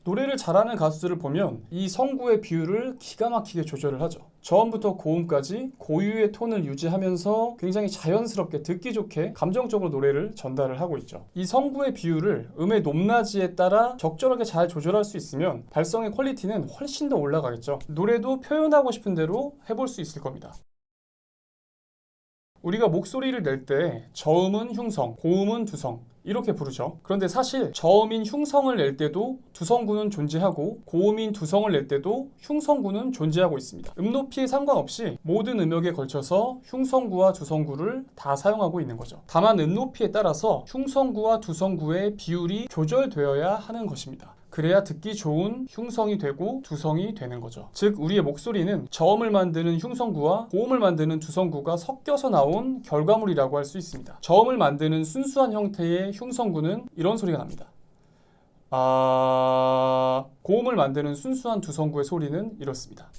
노래를 잘하는 가수들을 보면 이 성구의 비율을 기가 막히게 조절을 하죠. 저음부터 고음까지 고유의 톤을 유지하면서 굉장히 자연스럽게 듣기 좋게 감정적으로 노래를 전달을 하고 있죠. 이 성구의 비율을 음의 높낮이에 따라 적절하게 잘 조절할 수 있으면 발성의 퀄리티는 훨씬 더 올라가겠죠. 노래도 표현하고 싶은 대로 해볼 수 있을 겁니다. 우리가 목소리를 낼 때 저음은 흉성, 고음은 두성 이렇게 부르죠. 그런데 사실 저음인 흉성을 낼 때도 두성구는 존재하고 고음인 두성을 낼 때도 흉성구는 존재하고 있습니다. 음높이에 상관없이 모든 음역에 걸쳐서 흉성구와 두성구를 다 사용하고 있는 거죠. 다만 음높이에 따라서 흉성구와 두성구의 비율이 조절되어야 하는 것입니다. 그래야 듣기 좋은 흉성이 되고 두성이 되는 거죠. 즉 우리의 목소리는 저음을 만드는 흉성구와 고음을 만드는 두성구가 섞여서 나온 결과물이라고 할 수 있습니다. 저음을 만드는 순수한 형태의 흉성구는 이런 소리가 납니다. 고음을 만드는 순수한 두성구의 소리는 이렇습니다.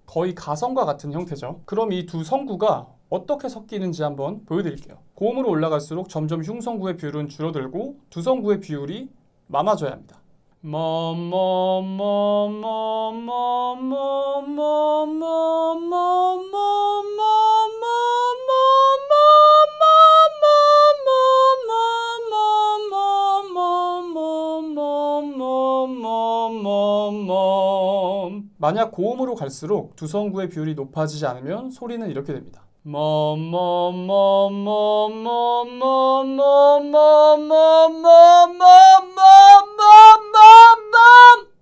거의 가성과 같은 형태죠. 그럼 이 두 성구가 어떻게 섞이는지 한번 보여드릴게요. 고음으로 올라갈수록 점점 흉성구의 비율은 줄어들고 두성구의 비율이 많아져야 합니다. 만약 고음으로 갈수록 두성구의 비율이 높아지지 않으면 소리는 이렇게 됩니다.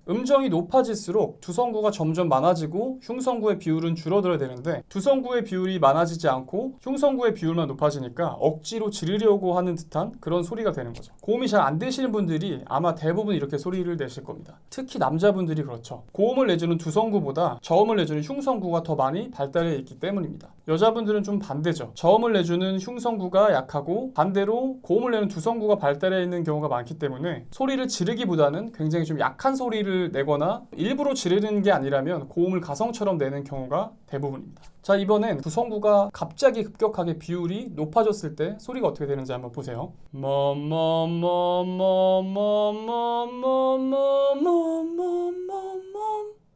음정이 높아질수록 두성구가 점점 많아지고 흉성구의 비율은 줄어들어야 되는데 두성구의 비율이 많아지지 않고 흉성구의 비율만 높아지니까 억지로 지르려고 하는 듯한 그런 소리가 되는 거죠. 고음이 잘 안 되시는 분들이 아마 대부분 이렇게 소리를 내실 겁니다. 특히 남자분들이 그렇죠. 고음을 내주는 두성구보다 저음을 내주는 흉성구가 더 많이 발달해 있기 때문입니다. 여자분들은 좀 반대죠. 저음을 내주는 흉성구가 약하고 반대로 고음을 내는 두성구가 발달해 있는 경우가 많기 때문에 소리를 지르기보다는 굉장히 좀 약한 소리를 내거나 일부러 지르는 게 아니라면 고음을 가성처럼 내는 경우가 대부분입니다. 자, 이번엔 두성구가 갑자기 급격하게 비율이 높아졌을 때 소리가 어떻게 되는지 한번 보세요.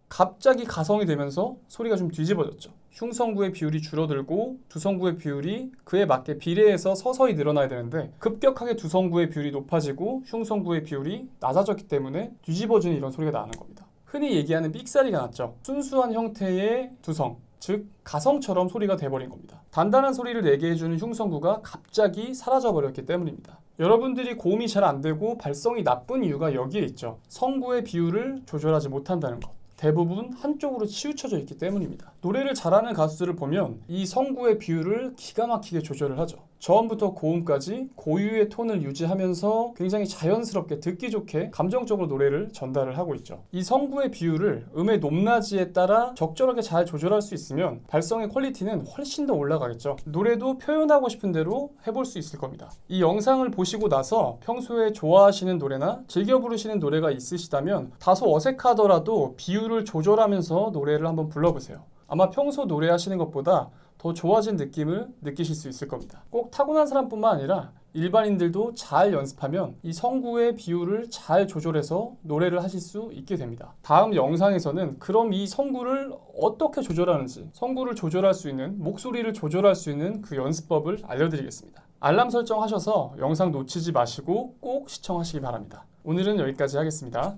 갑자기 가성이 되면서 소리가 좀 뒤집어졌죠. 흉성구의 비율이 줄어들고 두성구의 비율이 그에 맞게 비례해서 서서히 늘어나야 되는데 급격하게 두성구의 비율이 높아지고 흉성구의 비율이 낮아졌기 때문에 뒤집어지는 이런 소리가 나는 겁니다. 흔히 얘기하는 삑사리가 났죠. 순수한 형태의 두성, 즉 가성처럼 소리가 돼버린 겁니다. 단단한 소리를 내게 해주는 흉성구가 갑자기 사라져버렸기 때문입니다. 여러분들이 고음이 잘 안되고 발성이 나쁜 이유가 여기에 있죠. 성구의 비율을 조절하지 못한다는 것. 대부분 한쪽으로 치우쳐져 있기 때문입니다. 노래를 잘하는 가수들을 보면 이 성구의 비율을 기가 막히게 조절을 하죠. 저음부터 고음까지 고유의 톤을 유지하면서 굉장히 자연스럽게 듣기 좋게 감정적으로 노래를 전달을 하고 있죠. 이 성구의 비율을 음의 높낮이에 따라 적절하게 잘 조절할 수 있으면 발성의 퀄리티는 훨씬 더 올라가겠죠. 노래도 표현하고 싶은 대로 해볼 수 있을 겁니다. 이 영상을 보시고 나서 평소에 좋아하시는 노래나 즐겨 부르시는 노래가 있으시다면 다소 어색하더라도 비율을 조절하면서 노래를 한번 불러보세요. 아마 평소 노래하시는 것보다 더 좋아진 느낌을 느끼실 수 있을 겁니다. 꼭 타고난 사람뿐만 아니라 일반인들도 잘 연습하면 이 성구의 비율을 잘 조절해서 노래를 하실 수 있게 됩니다. 다음 영상에서는 그럼 이 성구를 어떻게 조절하는지, 성구를 조절할 수 있는, 목소리를 조절할 수 있는 그 연습법을 알려드리겠습니다. 알람 설정하셔서 영상 놓치지 마시고 꼭 시청하시기 바랍니다. 오늘은 여기까지 하겠습니다.